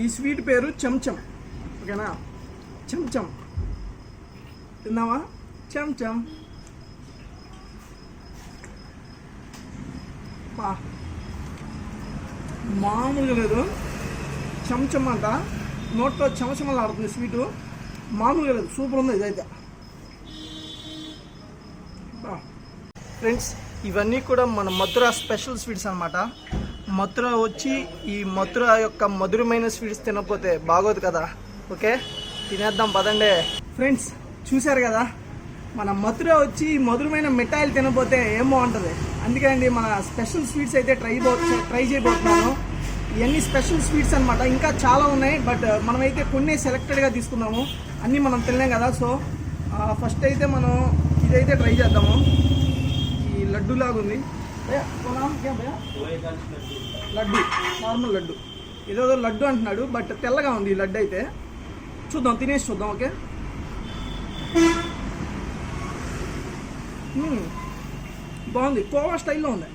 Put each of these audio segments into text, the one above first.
ఈ స్వీట్ పేరు చెంచం. ఓకేనా, చెంచం తిన్నావా? చెంచం మామూలుగా లేదు, చెంచం అంట నోట్లో చెమచమలాడుతుంది స్వీటు, మామూలుగా లేదు, సూపర్ ఉంది ఇదైతే. ఫ్రెండ్స్, ఇవన్నీ కూడా మన మథుర స్పెషల్ స్వీట్స్ అనమాట. మథుర వచ్చి ఈ మథుర యొక్క మధురమైన స్వీట్స్ తినకపోతే బాగోదు కదా. ఓకే, తినేద్దాం పదండి. ఫ్రెండ్స్ చూశారు కదా, మన మథుర వచ్చి మధురమైన మిఠాయిలు తినకపోతే ఏం బాగుంటుంది. అందుకే అండి మన స్పెషల్ స్వీట్స్ అయితే ట్రై చేయబోతున్నాను. ఇవన్నీ స్పెషల్ స్వీట్స్ అనమాట, ఇంకా చాలా ఉన్నాయి, బట్ మనమైతే కొన్ని సెలెక్టెడ్గా తీసుకున్నాము, అన్నీ మనం తినలేం కదా. సో ఫస్ట్ అయితే మనం ఇదైతే ట్రై చేద్దాము. ఈ లడ్డు లాగా ఉంది, లడ్డు, నార్మల్ లడ్డు, ఏదో లడ్డు అంటున్నాడు, బట్ తెల్లగా ఉంది ఈ లడ్డు అయితే. చూద్దాం, తినేసి చూద్దాం. ఓకే, బాగుంది, కోవా స్టైల్లో ఉంది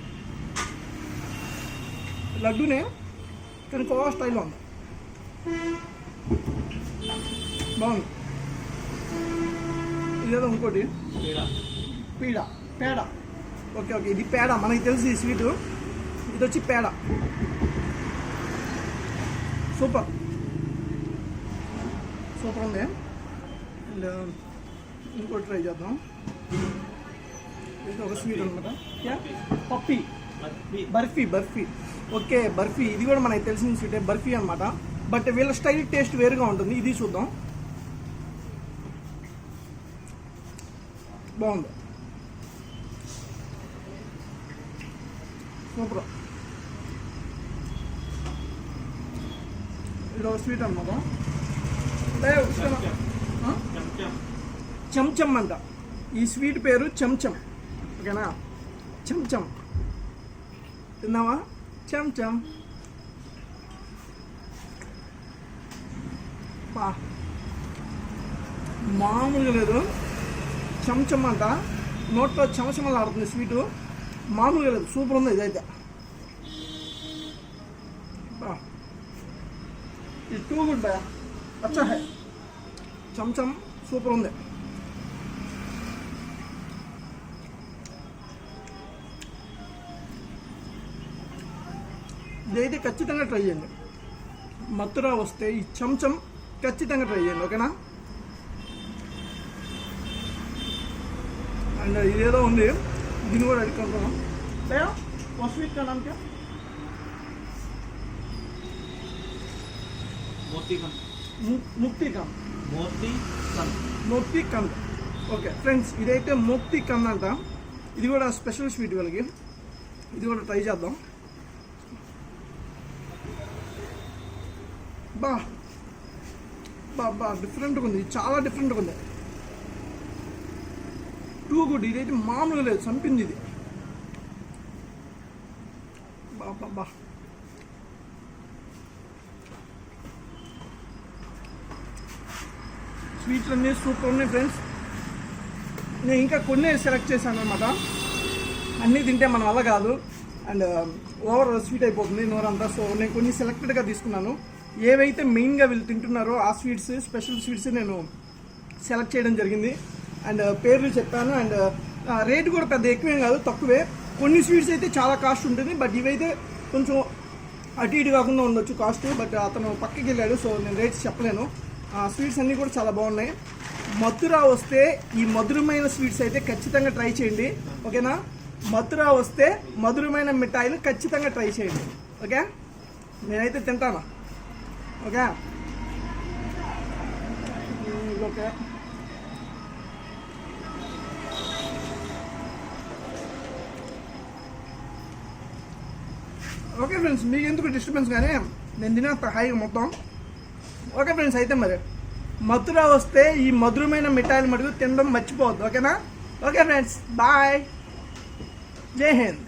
లడ్డూనే, కానీ కోవా స్టైల్లో ఉంది, బాగుంది. ఇదేదో ఇంకోటి పేడ. ఓకే, ఇది పేడ, మనకి తెలుసు ఈ స్వీటు. ఇది వచ్చి పేడ, సూపర్ ఉంది. అండ్ ఇంకోటి ట్రై చేద్దాం. ఇది ఒక స్వీట్ అనమాట, పప్పి, బర్ఫీ. ఓకే, బర్ఫీ, ఇది కూడా మనకి తెలిసిన స్వీటే, బర్ఫీ అనమాట. బట్ వీళ్ళ స్టైల్ టేస్ట్ వేరుగా ఉంటుంది. ఇది చూద్దాం, బాగుంది, సూపర్. ఇది ఒక స్వీట్ అనమాట, చెంచం అంట. ఈ స్వీట్ పేరు చెంచం. ఓకేనా, చెంచం తిన్నావా? చెంచం మామూలుగా లేదు, చెంచం అంట నోట్లో చెమచమలాడుతుంది స్వీటు, మామూలుగా లేదు, సూపర్ ఉంది ఇదైతే. ఇది టూ గుడ్ భయ, అచ్చా హై, చెంచం సూపర్ ఉంది. ఇదైతే ఖచ్చితంగా ట్రై చేయండి. మథుర వస్తే ఈ చెంచం ఖచ్చితంగా ట్రై చేయండి. ఓకేనా, అండ్ ఇదేదో ఉంది, దీన్ని కూడా అడుగుతున్నాం. భయ్యా वो स्वीट का नाम क्या? మోతీ కంద్. ఓకే ఫ్రెండ్స్, ఇదైతే మోతీ కంద్ అంట. ఇది కూడా స్పెషల్ స్వీట్ వాళ్ళకి, ఇది కూడా ట్రై చేద్దాం. బా డిఫరెంట్గా ఉంది, చాలా డిఫరెంట్గా ఉంది, టూ గుడ్. ఇదైతే మామూలుగా లేదు, చంపింది ఇది. బా స్వీట్లు అన్నీ సూపర్ ఉన్నాయి ఫ్రెండ్స్. నేను ఇంకా కొన్ని సెలెక్ట్ చేశాను అనమాట, అన్నీ తింటే మన వల్ల కాదు, అండ్ ఓవర్ స్వీట్ అయిపోతుంది నోరంతా. సో నేను కొన్ని సెలెక్టెడ్గా తీసుకున్నాను, ఏవైతే మెయిన్గా వీళ్ళు తింటున్నారో ఆ స్వీట్స్, స్పెషల్ స్వీట్స్ నేను సెలెక్ట్ చేయడం జరిగింది. అండ్ పేర్లు చెప్పాను, అండ్ రేటు కూడా పెద్ద ఎక్కువేం కాదు, తక్కువే. కొన్ని స్వీట్స్ అయితే చాలా కాస్ట్ ఉంటుంది, బట్ ఇవైతే కొంచెం అటు ఇటు కాకుండా ఉండొచ్చు కాస్ట్, బట్ అతను పక్కకి వెళ్ళాడు, సో నేను రేట్స్ చెప్పలేను. స్వీట్స్ అన్నీ కూడా చాలా బాగున్నాయి. మథుర వస్తే ఈ మధురమైన స్వీట్స్ అయితే ఖచ్చితంగా ట్రై చేయండి. ఓకేనా, మథుర వస్తే మధురమైన మిఠాయిలు ఖచ్చితంగా ట్రై చేయండి. ఓకే, నేనైతే తింటాను. ఓకే, ఓకే ఓకే ఫ్రెండ్స్, మీకు ఎందుకు డిస్టర్బెన్స్ కానీ నేను తినేస్తా హాయిగా మొత్తం. ఓకే ఫ్రెండ్స్, అయితే మరి మథుర వస్తే ఈ మధురమైన మిఠాయిలు మటుకు తినడం మర్చిపోవద్దు. ఓకేనా? ఓకే ఫ్రెండ్స్, బాయ్, జై హింద్.